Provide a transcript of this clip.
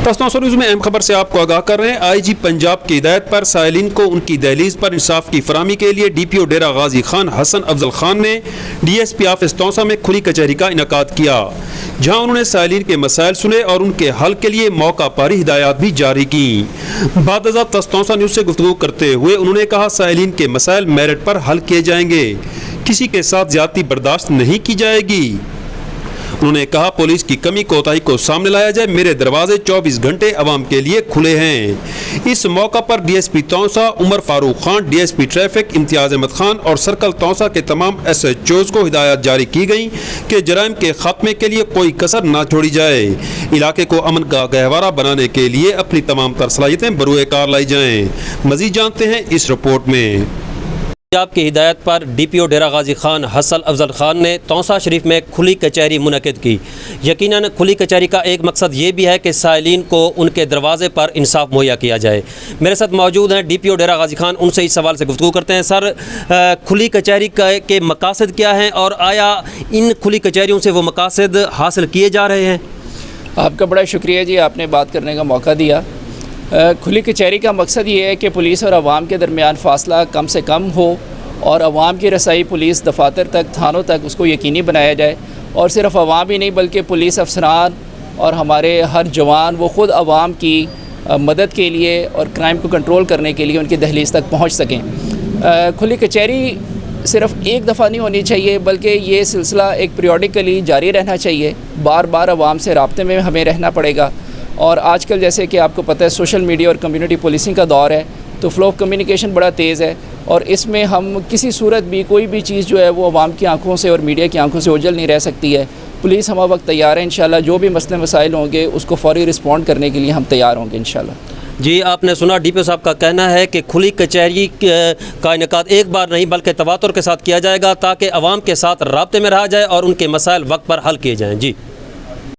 तस्नासुर news में अहम खबर से आपको आगाह कर रहे हैं। IG पंजाब की हिदायत पर साइलिन को उनकी दहलीज पर इंसाफ की फराहमी के लिए DPO डेरा गाजी खान हसन अफजल खान ने DSP ऑफिस तौसा में खुली कचहरी का इनेकाद किया, जहां उन्होंने साइलिन के मसाइल सुने और उनके हल के लिए मौका पर हिदायत भी जारी की। बादशाह तस्नासुर न्यूज़ से गुफ्तगू करते हुए उन्होंने कहा, साइलिन के मसाइल मेरिट पर हल किए जाएंगे, किसी के साथ ज्यादती बर्दाश्त नहीं की जाएगी। उन्होंने कहा, पुलिस की कमी कोताही को सामने लाया जाए, मेरे दरवाजे 24 घंटे अवाम के लिए खुले हैं। इस मौका पर DSP Taunsa Umar Farooq Khan, DSP traffic Imtiaz Ahmed Khan और सर्कल तौसा के तमाम SHOs को हिदायत जारी की गई कि जराइम के खात्मे के लिए कोई कसर ना छोड़ी जाए। इलाके को अमन का गहवारा बनाने के लिए अपनी तमाम तर सलाहियतें बरूए कार लाई जाएँ। मजीद जानते हैं इस रिपोर्ट में। पंजाब की हिदायत पर DPO डेरा गाजी खान हसन अफजल खान ने तौसा शरीफ में खुली कचहरी मुनक़िद की। यकीनन खुली कचहरी का एक मकसद ये भी है कि साइलिन को उनके दरवाज़े पर इंसाफ मुहैया किया जाए। मेरे साथ मौजूद हैं DPO डेरा गाजी खान, उनसे इस सवाल से गुफ्तगू करते हैं। सर, खुली कचहरी के मकासद क्या हैं और आया इन खुली कचहरियों से वो मकासद हासिल किए जा रहे हैं? आपका बड़ा शुक्रिया जी, आपने बात करने का मौका दिया। खुली कचहरी का मकसद ये है कि पुलिस और आवाम के दरमियान फ़ासला कम से कम हो और आवाम की रसाई पुलिस दफातर तक, थानों तक उसको यकीनी बनाया जाए। और सिर्फ आवाम ही नहीं बल्कि पुलिस अफसरान और हमारे हर जवान वो ख़ुद आवाम की मदद के लिए और क्राइम को कंट्रोल करने के लिए उनकी दहलीज तक पहुँच सकें। खुली कचहरी सिर्फ एक दफ़ा नहीं होनी चाहिए बल्कि ये सिलसिला एक पीरियडिकली जारी रहना चाहिए। बार बार आवाम से राब्ते में हमें रहना पड़ेगा। और आजकल जैसे कि आपको पता है सोशल मीडिया और कम्युनिटी पुलिसिंग का दौर है, तो फ़्लो ऑफ कम्युनिकेशन बड़ा तेज़ है और इसमें हम किसी सूरत भी कोई भी चीज़ जो है वो आवाम की आंखों से और मीडिया की आंखों से ओझल नहीं रह सकती है। पुलिस हम वक्त तैयार है, इंशाल्लाह जो भी मसले मसाइल होंगे उसको फ़ौरी रिस्पॉन्ड करने के लिए हम तैयार होंगे इंशाल्लाह। जी, आपने सुना DPO साहब का कहना है कि खुली कचहरी का इनेकाद एक बार नहीं बल्कि तवातुर के साथ किया जाएगा ताकि आवाम के साथ राब्ते में रहा जाए और उनके मसाइल वक्त पर हल किए जाएँ। जी।